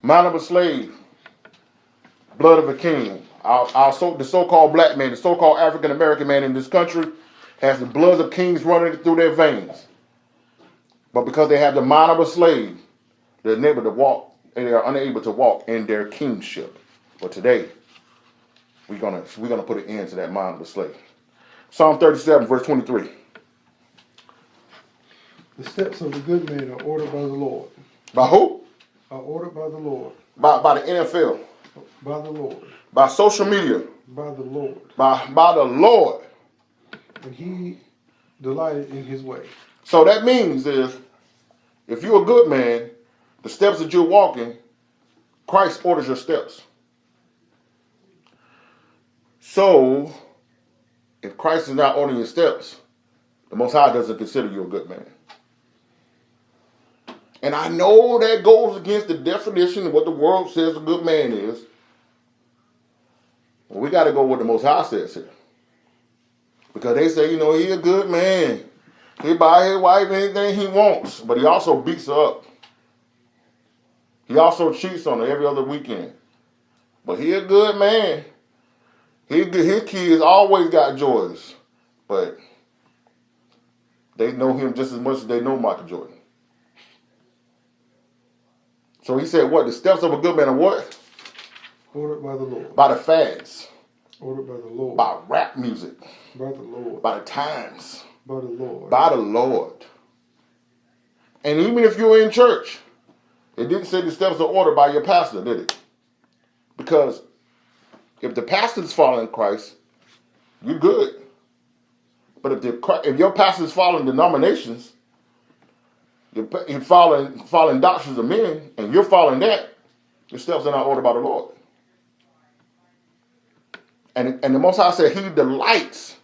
Mind of a slave, blood of a king. The so-called black man, the so-called African-American man in this country has the blood of kings running through their veins. But because they have the mind of a slave, they're unable to walk, and they are unable to walk in their kingship. But today, we're gonna put an end to that mind of a slave. Psalm 37, verse 23. The steps of the good man are ordered by the Lord. By who? Are ordered by the Lord. By the NFL. By the Lord. By social media. By the Lord. By the Lord. And he delighted in his way. So that means is, if you're a good man, the steps that you're walking, Christ orders your steps. So, if Christ is not ordering your steps, the Most High doesn't consider you a good man. And I know that goes against the definition of what the world says a good man is. Well, we got to go with the Most High says here. Because they say, he's a good man. He buy his wife anything he wants, but he also beats her up. He also cheats on her every other weekend. But he a good man. His kids always got joys, but they know him just as much as they know Michael Jordan. So he said, what? The steps of a good man are what? Ordered by the Lord. By the fads. Ordered by the Lord. By rap music. By the Lord. By the times. By the Lord. By the Lord. And even if you're in church, it didn't say the steps are ordered by your pastor, did it? Because if the pastor's following Christ, you're good. But if your pastor's following denominations, you're following doctrines of men, and you're following that, your steps are not ordered by the Lord. And the Most High said he delights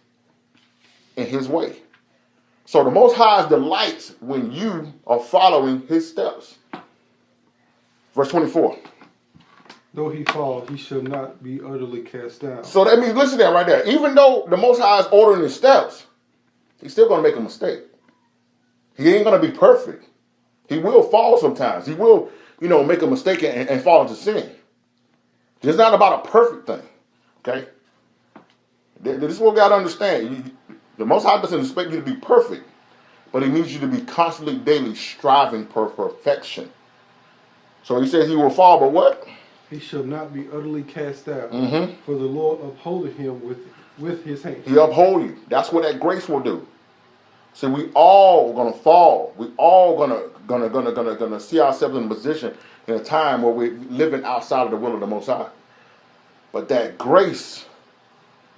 in his way. So the Most High delights when you are following his steps. Verse 24. Though he fall, he shall not be utterly cast down. So that means, listen to that right there. Even though the Most High is ordering his steps, he's still going to make a mistake. He ain't going to be perfect. He will fall sometimes. He will, make a mistake and fall into sin. It's not about a perfect thing. Okay? This is what we got to understand. The Most High doesn't expect you to be perfect, but he needs you to be constantly, daily striving for perfection. So he says he will fall, but what? He shall not be utterly cast down, Mm-hmm. for the Lord upholdeth him with his hand. He uphold you. That's what that grace will do. See, we all gonna fall. We all gonna see ourselves in a position in a time where we're living outside of the will of the Most High. But that grace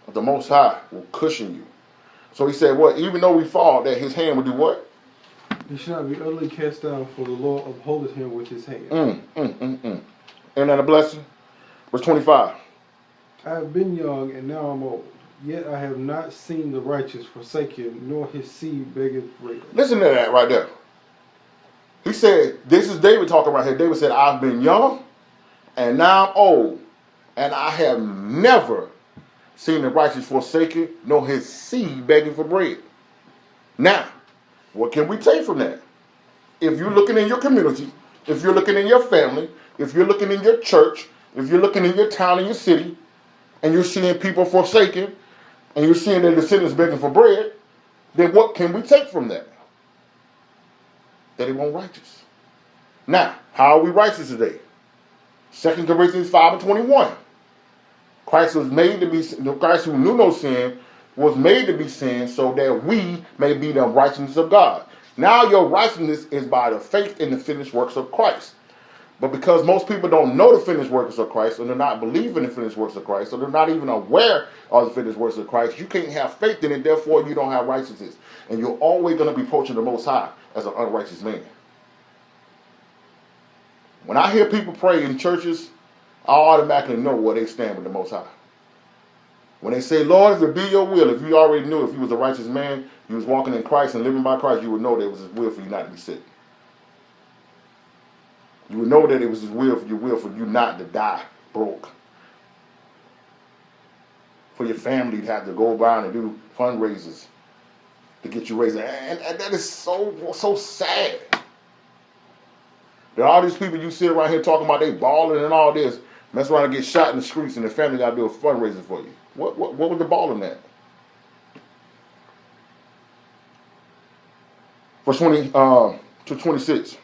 of the Most High will cushion you. So he said, what? Even though we fall, that his hand will do what? He shall not be utterly cast down, for the Lord upholdeth him with his hand. Ain't that a blessing? Verse 25. I have been young, and now I'm old. Yet I have not seen the righteous forsaken, nor his seed begging bread. Listen to that right there. He said, this is David talking right here. David said, I've been young, and now I'm old, and I have never seen the righteous forsaken, nor his seed begging for bread. Now, what can we take from that? If you're looking in your community, if you're looking in your family, if you're looking in your church, if you're looking in your town and your city, and you're seeing people forsaken, and you're seeing their descendants begging for bread, then what can we take from that? That they weren't righteous. Now, how are we righteous today? 2 Corinthians 5:21. Christ was made to be, Christ who knew no sin was made to be sin so that we may be the righteousness of God. Now your righteousness is by the faith in the finished works of Christ. But because most people don't know the finished works of Christ, or they're not believing the finished works of Christ, or they're not even aware of the finished works of Christ, you can't have faith in it, therefore you don't have righteousness. And you're always going to be approaching the Most High as an unrighteous man. When I hear people pray in churches, I automatically know where they stand with the Most High. When they say, Lord, if it be your will, if you already knew if you was a righteous man, you was walking in Christ and living by Christ, you would know that it was his will for you not to be sick. You would know that it was his will for you not to die broke. For your family to have to go around and do fundraisers to get you raised. And that is so sad. There are all these people you sit around here talking about they balling and all this, mess around and get shot in the streets, and the family got to do a fundraiser for you. What was the balling at? Verse 20 to 26.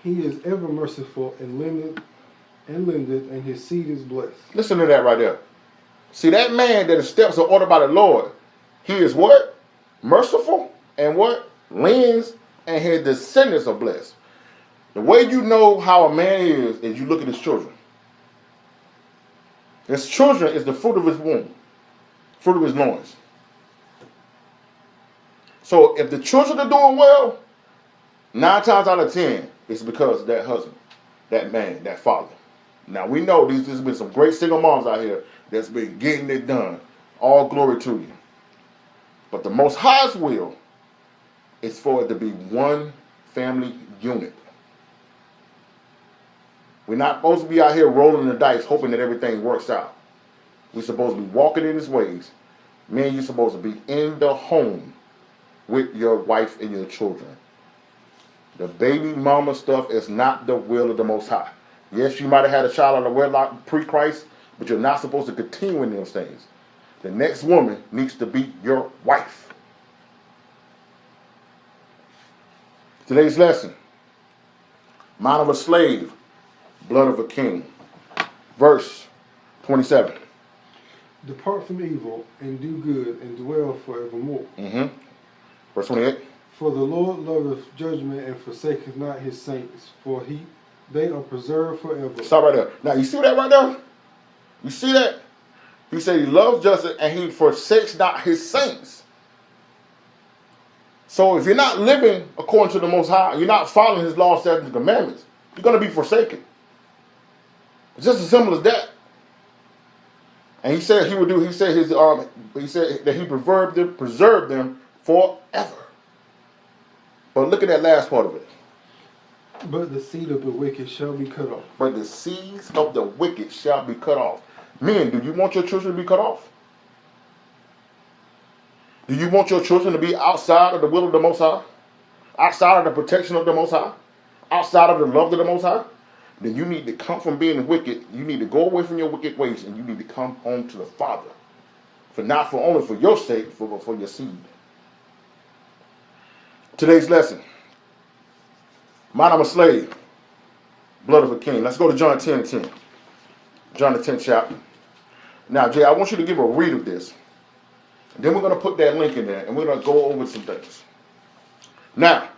He is ever merciful and lendeth, and his seed is blessed. Listen to that right there. See, that man that his steps are ordered by the Lord, he is what? Merciful, and what? Lends, and his descendants are blessed. The way you know how a man is you look at his children. His children is the fruit of his womb, fruit of his loins. So if the children are doing well, 9 times out of 10, it's because of that husband, that man, that father. Now we know there's been some great single moms out here that's been getting it done. All glory to you. But the Most High's will is for it to be one family unit. We're not supposed to be out here rolling the dice hoping that everything works out. We're supposed to be walking in his ways. Man, you're supposed to be in the home with your wife and your children. The baby mama stuff is not the will of the Most High. Yes, you might have had a child out of wedlock pre-Christ, but you're not supposed to continue in those things. The next woman needs to be your wife. Today's lesson. Mind of a slave, blood of a king. Verse 27. Depart from evil and do good and dwell forevermore. Verse 28. For the Lord loveth judgment and forsaketh not his saints, for they are preserved forever. Stop right there. Now, you see that right there? You see that? He said he loves justice and he forsakes not his saints. So if you're not living according to the Most High, you're not following his laws, statutes, and commandments, you're going to be forsaken. It's just as simple as that. And he said he would do. He said that he preserved them forever. But look at that last part of it. But the seed of the wicked shall be cut off. But the seeds of the wicked shall be cut off. Men, do you want your children to be cut off? Do you want your children to be outside of the will of the Most High? Outside of the protection of the Most High? Outside of the love of the Most High? Then you need to come from being wicked. You need to go away from your wicked ways, and you need to come home to the Father. Not only for your sake, but for your seed. Today's lesson. Mind of a slave, blood of a king. Let's go to John 10:10. John the 10th chapter. Now, Jay, I want you to give a read of this. Then we're going to put that link in there, and we're going to go over some things. Now,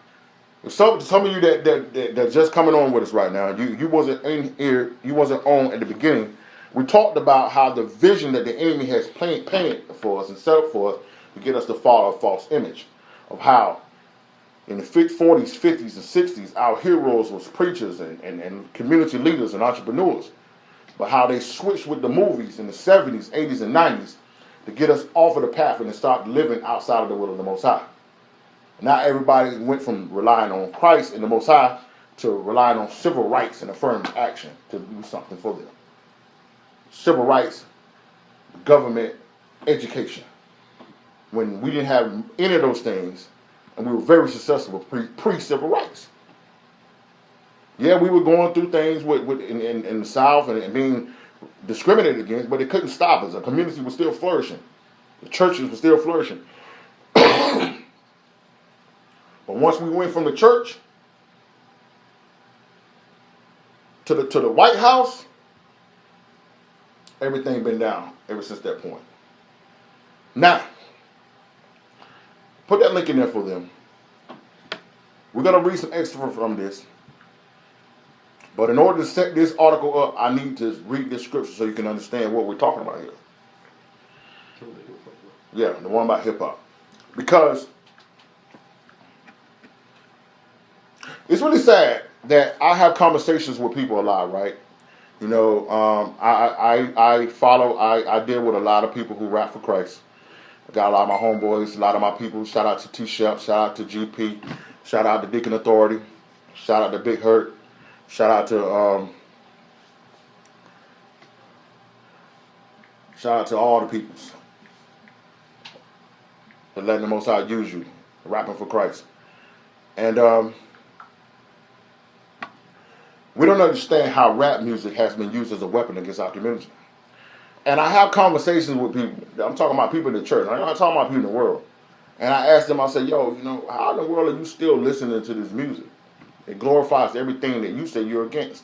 some of you that just coming on with us right now, you wasn't in here, you wasn't on at the beginning. We talked about how the vision that the enemy has painted for us and set up for us to get us to follow a false image of how in the 40s, 50s, and 60s, our heroes was preachers and community leaders and entrepreneurs. But how they switched with the movies in the 70s, 80s, and 90s to get us off of the path and to start living outside of the will of the Most High. Now everybody went from relying on Christ and the Most High to relying on civil rights and affirmative action to do something for them. Civil rights, government, education. When we didn't have any of those things, and we were very successful pre-civil rights. Yeah, we were going through things in the South and being discriminated against, but it couldn't stop us. The community was still flourishing. The churches were still flourishing. But once we went from the church to the White House, everything been down ever since that point. Now, put that link in there for them. We're going to read some extra from this. But in order to set this article up, I need to read this scripture so you can understand what we're talking about here. Yeah, the one about hip-hop. Because it's really sad that I have conversations with people a lot, right? You know, I deal with a lot of people who rap for Christ. I got a lot of my homeboys, a lot of my people. Shout out to T-Shep, shout out to GP, shout out to Deacon Authority, shout out to Big Hurt, shout out to all the peoples that letting the Most High use you, rapping for Christ. And We don't understand how rap music has been used as a weapon against our community. And I have conversations with people. I'm talking about people in the church. I'm not talking about people in the world. And I ask them, I say, yo, how in the world are you still listening to this music? It glorifies everything that you say you're against.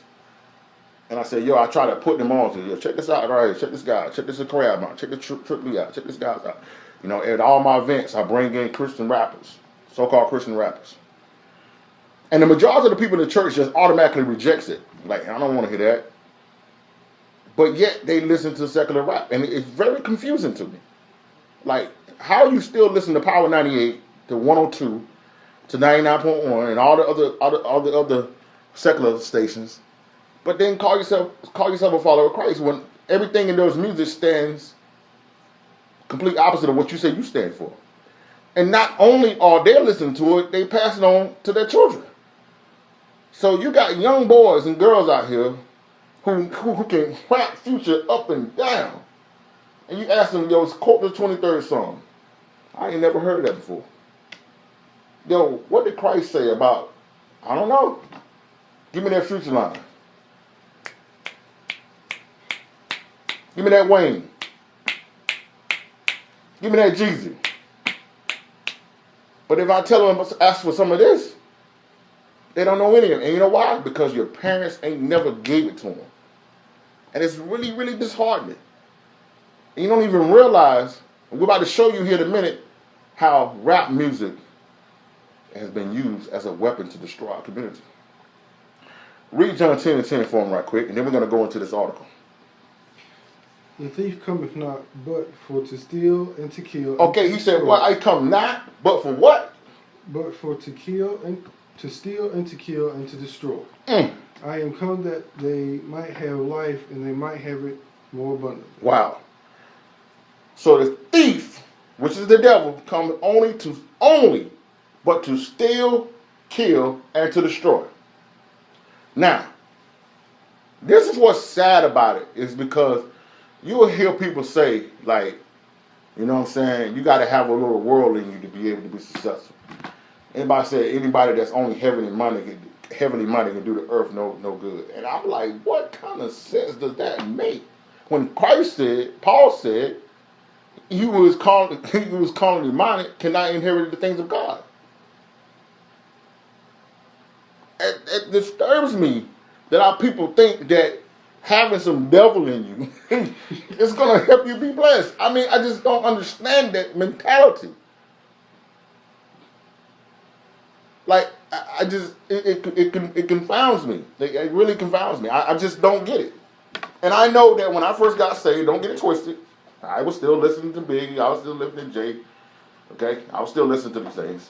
And I say, yo, I try to put them on to you. Check this out right here. Check this guy. Check this crowd out. Check this Trick Lee out. Check this guy out. At all my events, I bring in Christian rappers, so-called Christian rappers. And the majority of the people in the church just automatically rejects it. Like, I don't want to hear that. But yet, they listen to secular rap. And it's very confusing to me. Like, how you still listen to Power 98, to 102, to 99.1, and all the other secular stations, but then call yourself a follower of Christ when everything in those music stands complete opposite of what you say you stand for. And not only are they listening to it, they pass it on to their children. So you got young boys and girls out here who can rap Future up and down. And you ask them, yo, quote the 23rd song. I ain't never heard that before. Yo, what did Christ say about, I don't know. Give me that Future line. Give me that Wayne. Give me that Jeezy. But if I tell them, ask for some of this, they don't know any of it. And you know why? Because your parents ain't never gave it to them. And it's really, really disheartening. And you don't even realize, we're about to show you here in a minute, how rap music has been used as a weapon to destroy our community. Read John 10 and 10 for him right quick, and then we're going to go into this article. The thief cometh not, but for to steal and to kill. Okay, he said, well, I come not, but for what? But for to kill and to steal and to kill and to destroy. I am come that they might have life and they might have it more abundantly. Wow. So the thief, which is the devil, comes only but to steal, kill, and to destroy. Now, this is what's sad about it, is because you will hear people say, like, you know what I'm saying, you got to have a little world in you to be able to be successful. Anybody that's only heavenly minded can do the earth no good. And I'm like, what kind of sense does that make? When Paul said, he who is carnally minded cannot inherit the things of God. It disturbs me that our people think that having some devil in you is going to help you be blessed. I mean, I just don't understand that mentality. Like, it confounds me. It really confounds me. I just don't get it. And I know that when I first got saved, don't get it twisted, I was still listening to Biggie. I was still listening to Jay. Okay? I was still listening to these things.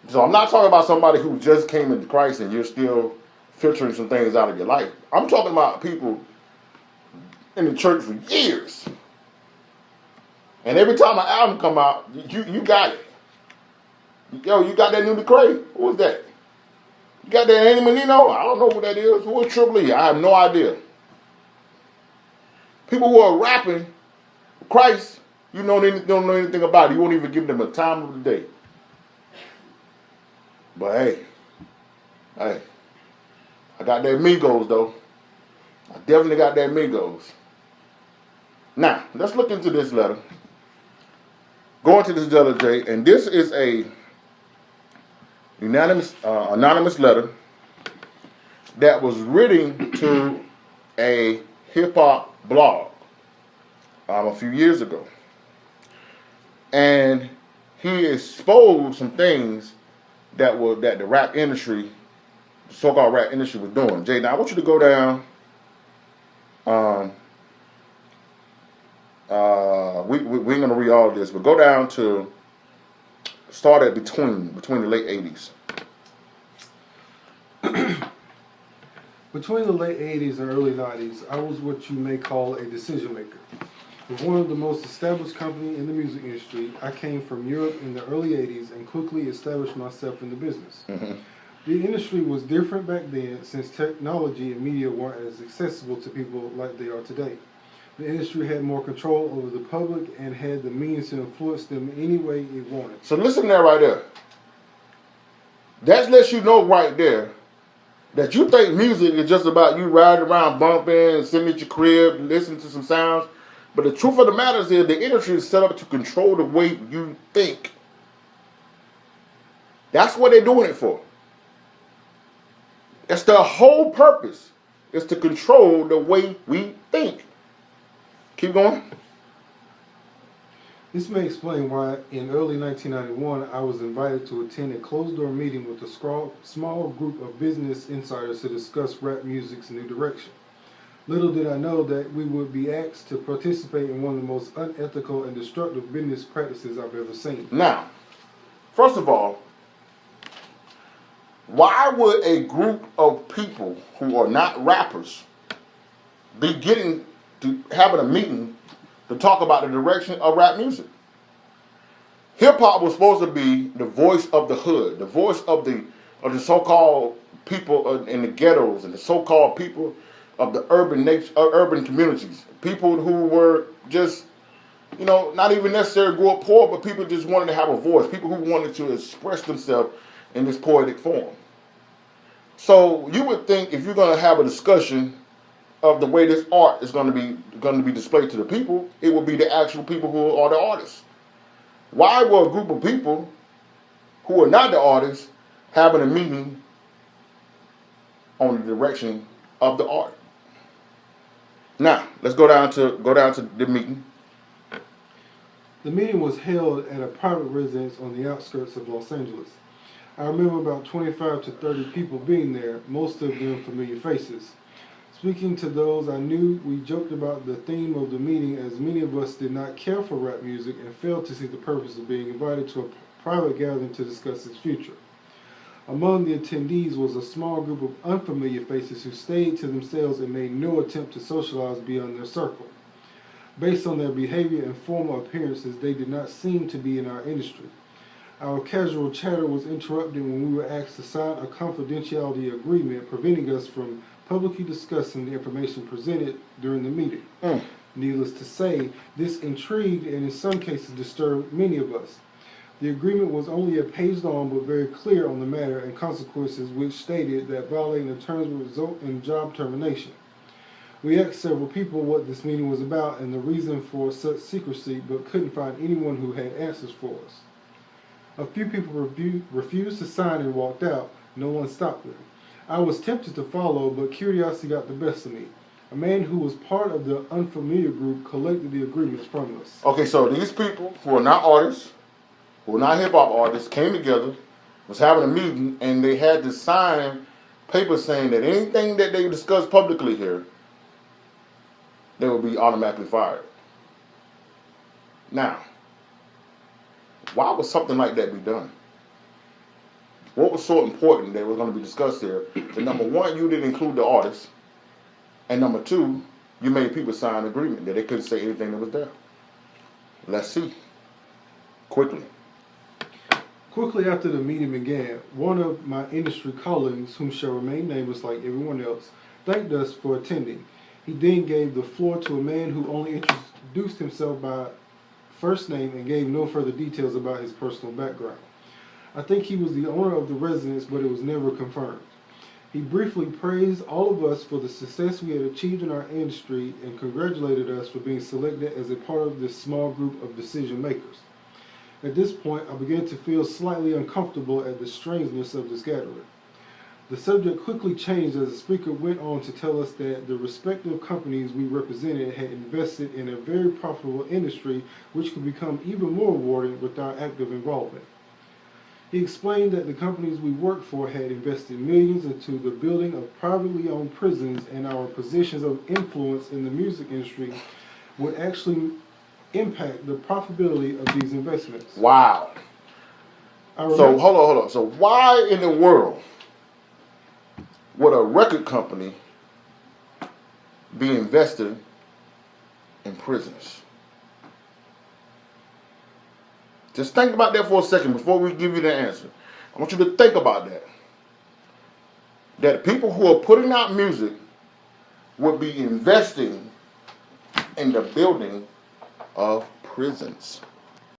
So I'm not talking about somebody who just came into Christ and you're still filtering some things out of your life. I'm talking about people in the church for years. And every time an album come out, you got it. Yo, you got that new Lecrae? Who was that? You got that Andy Menino? I don't know who that is. Who is Triple E? I have no idea. People who are rapping Christ, you don't know anything about it. You won't even give them a time of the day. But hey, I got that Migos though. I definitely got that Migos. Now, let's look into this letter. Go into this letter, Jay, and this is a anonymous letter that was written to a hip-hop blog a few years ago. And he exposed some things that the rap industry, the so-called rap industry, was doing. Jay, now I want you to go down. We ain't gonna read all of this, but go down to start at between the late 80s. Between the late 80s and early 90s, I was what you may call a decision maker. With one of the most established companies in the music industry, I came from Europe in the early 80s and quickly established myself in the business. Mm-hmm. The industry was different back then since technology and media weren't as accessible to people like they are today. The industry had more control over the public and had the means to influence them any way it wanted. So listen to that right there. That lets you know right there that you think music is just about you riding around bumping, sitting at your crib, listening to some sounds. But the truth of the matter is that the industry is set up to control the way you think. That's what they're doing it for. It's the whole purpose is to control the way we think. Keep going. This may explain why in early 1991 I was invited to attend a closed-door meeting with a small group of business insiders to discuss rap music's new direction. Little did I know that we would be asked to participate in one of the most unethical and destructive business practices I've ever seen. Now, first of all, why would a group of people who are not rappers be having a meeting to talk about the direction of rap music? Hip-hop was supposed to be the voice of the hood, the voice of the so-called people in the ghettos and the so-called people of the urban communities, people who were just, not even necessarily grew up poor, but people just wanted to have a voice, people who wanted to express themselves in this poetic form. So you would think if you're going to have a discussion of the way this art is going to be displayed to the people, it would be the actual people who are the artists. Why were a group of people who are not the artists having a meeting on the direction of the art? Now, let's go down to the meeting. The meeting was held at a private residence on the outskirts of Los Angeles. I remember about 25 to 30 people being there, most of them familiar faces. Speaking to those I knew, we joked about the theme of the meeting as many of us did not care for rap music and failed to see the purpose of being invited to a private gathering to discuss its future. Among the attendees was a small group of unfamiliar faces who stayed to themselves and made no attempt to socialize beyond their circle. Based on their behavior and formal appearances, they did not seem to be in our industry. Our casual chatter was interrupted when we were asked to sign a confidentiality agreement preventing us from publicly discussing the information presented during the meeting. Needless to say, this intrigued and in some cases disturbed many of us. The agreement was only a page long but very clear on the matter and consequences, which stated that violating the terms would result in job termination. We asked several people what this meeting was about and the reason for such secrecy, but couldn't find anyone who had answers for us. A few people refused to sign and walked out. No one stopped them. I was tempted to follow, but curiosity got the best of me. A man who was part of the unfamiliar group collected the agreements from us. Okay, so these people who are not artists, who are not hip-hop artists, came together, was having a meeting, and they had to sign papers saying that anything that they discussed publicly here, they would be automatically fired. Now, why would something like that be done? What was so important that was going to be discussed here? That number one, you didn't include the artists, and number two, you made people sign an agreement that they couldn't say anything that was there. Let's see. Quickly after the meeting began, one of my industry colleagues, whom shall remain nameless like everyone else, thanked us for attending. He then gave the floor to a man who only introduced himself by first name and gave no further details about his personal background. I think he was the owner of the residence, but it was never confirmed. He briefly praised all of us for the success we had achieved in our industry and congratulated us for being selected as a part of this small group of decision makers. At this point, I began to feel slightly uncomfortable at the strangeness of this gathering. The subject quickly changed as the speaker went on to tell us that the respective companies we represented had invested in a very profitable industry which could become even more rewarding with our active involvement. He explained that the companies we worked for had invested millions into the building of privately owned prisons, and our positions of influence in the music industry would actually impact the profitability of these investments. Wow. So hold on. So why in the world would a record company be invested in prisons? Just think about that for a second before we give you the answer. I want you to think about that. That people who are putting out music would be investing in the building of prisons.